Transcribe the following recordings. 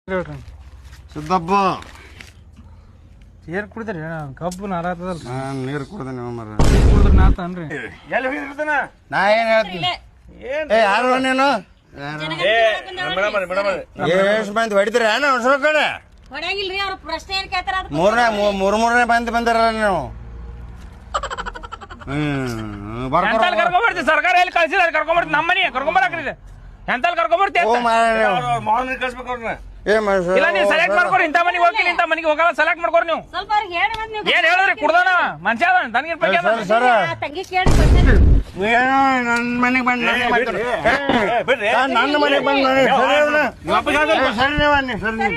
ಹೇಳ್ರಿ ಸಿದ್ದಪ್ಪ ಏನ್ ಕುಡಿದ್ರಿ ಕಬ್ಬು ನಾರಾತದಲ್ರಿ ನಾನು ನೀರು ಕುಡ್ದೇನೆ ಮರ ಕುಡಿದ್ರ ನಾತನ್ರಿ ಎಲ್ಲಿ ಹೋಗಿರ್ತಾನ ನಾ ಏನ್ ಹೇಳ್ತೀನಿ ಏ ಯಾರು ನೀನು ಎಷ್ಟು ಮಂದಿ ಹೊಡಿತೀರ ಏನು ಕಡೆ ಹೊಡಂಗಿಲ್ರಿ ಅವ್ರ ಪ್ರಶ್ನೆ ಏನ್ ಕೇಳ್ತಾರ ಮೂರನೇ ಮಂದಿ ಬಂದಿರಲ್ಲ ನೀವು ಎಂತಲ್ಲಿ ಕರ್ಕೊಂಡ್ಬರ್ತೀವಿ ಸರ್ಕಾರ ಎಲ್ಲಿ ಕಳ್ಸಿದಾರೆ ಕರ್ಕೊಂಡ್ಬರ್ತೀವಿ ನಮ್ಮ ಮನೆ ಕರ್ಕೊಂಡ್ಬರಕ್ರಿ ಎಂತಲ್ಲಿ ಕರ್ಕೊಂಡ್ಬರ್ತೀವಿ ಮಾವನ ಕಳ್ಸ್ಬೇಕು ಅವ್ರನ್ನ ಇಲ್ಲ ನೀವು ಸೆಲೆಕ್ಟ್ ಮಾಡ್ಕೊರಿ ಇಂಥ ಮನೆಗೆ ಹೋಗ್ತೀನಿ ಇಂಥ ಮನೆಗೆ ಹೋಗಲ್ಲ ಸೆಲೆಕ್ಟ್ ಮಾಡ್ಕೊರಿ ನೀವು ಸ್ವಲ್ಪ ಅವ್ರಿಗೆ ಹೇಳಿ ಮತ್ ನೀವು ಏನ್ ಹೇಳಿದ್ರಿ ಕುಡ್ದಾನ ಮನುಷ್ಯ ಅದ ತನಗಿನ ಬಗ್ಗೆ ಸರ್ ಆ ತಂಗಿ ಕೇಳಿ ಕೊಡ್ತೇನೆ. ನನ್ನ ಮನೆಗೆ ಬಂದು ನನ್ನ ಮನೆಗೆ ಬಂದು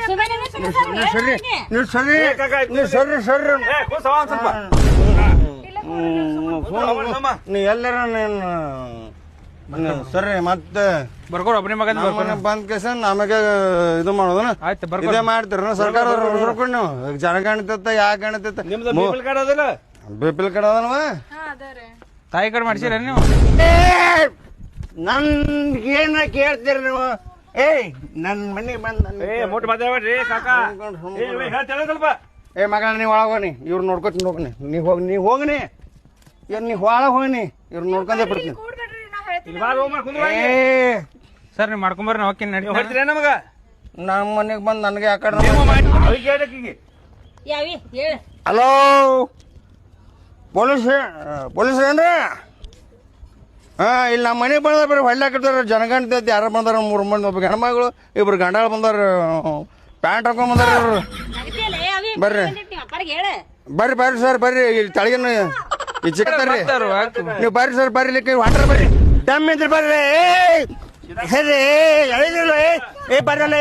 ಸುಮ್ಮನೆ ಸರಿ ನೀವು ಸರಿ ನೀವು ಸರಿ ಸರಿ ನೀ ಎಲ್ಲರ ಸರಿ ಮತ್ತೆ ಬರ್ಕೊಡ್ ಒಬ್ಬನೇ ಮಗ ಬಂದ್ ಕೇಸ ನಮಗೆ ಇದು ಮಾಡೋದನ ಆಯ್ತು ಇದೇ ಮಾಡ್ತೀರ ಸರ್ಕಾರ ನೋಡ್ಕೊಂಡು ನೀವು ಜನ ಕಾಣ್ತತ್ತ ಯಾಕೆ ಕಾಣ್ತತ್ತ ಬಿಪಿಲ್ ಕಡೆ ಅದನವ ತಾಯಿ ಕಡೆ ಮಾಡ್ಸಿರ ನೀವು ನನ್ಗೇನ ಕೇಳ್ತೀರಿ ನೀವು ಏಯ್ ನನ್ ಮನೆಗೆ ಬಂದ್ ಮಾತಾಡ್ರಿ ಕಾಕಾ ಸ್ವಲ್ಪ ಏ ಮಗಳ ನೀವ್ ಒಳಗ ಹೋಗಿ ಇವ್ರು ನೋಡ್ಕೊತೀನಿ ಹೋಗ್ನಿ ನೀವ್ ಹೋಗ್ನಿ ಏನ್ ನೀವ್ ಒಳಗ ಹೋಗ್ನಿ ಇವ್ರು ನೋಡ್ಕೊಂಡೇ ಬಿಡ್ತೀನಿ ಏ ಸರ್ ನೀವು ಮಾಡ್ಕೊಂಬರ್ರಿ ನಾವು ಹೋಗ್ತೀನಿ ನಡಿ ಹೇಳ್ತೀರ ನಮಗ ನಮ್ಮ ಮನೆಗೆ ಬಂದ್ ನನಗೆ ಆ ಕಡೆ ಯಾವಿ ಹೇಳ ಹಲೋ ಪೊಲೀಸ್ ಏನ್ರಿ ಹಾ ಇಲ್ಲಿ ನಮ್ಮ ಮನೆಗೆ ಬಂದ ಬರೀ ಹೊಳ್ಳಾಕಿರ್ತಾರ ಜನಗಂಟೈತಿ ಯಾರು ಬಂದಾರ 3 ಮಂದಿ ಒಬ್ಬ ಹೆಣ್ಮಗಳು ಇಬ್ರು ಗಂಡಾಳ ಬಂದಾರ ಪ್ಯಾಂಟ್ ಹಾಕೊಂಡ್ ಬಂದಾರ ಇವ್ರು ಬರ್ರಿ ಬರ್ರಿ ಸರ್ ಬರ್ರಿ ಇಲ್ಲಿ ತಳಗಿನ ಈ ಚಿಕ್ಕತಾರ್ರಿ ನೀವು ಬರ್ರಿ ಸರ್ ಬರ್ರಿ ಇಲ್ಲಿ ವಾಟರ್ ಬರ್ರಿ ಡಮ್ ಇದ್ರಿ ಬರ್ರಿ ಸರಿ ಎಳಿದಿಲ್ಲ ಏ ಬರ್ರಲ್ಲ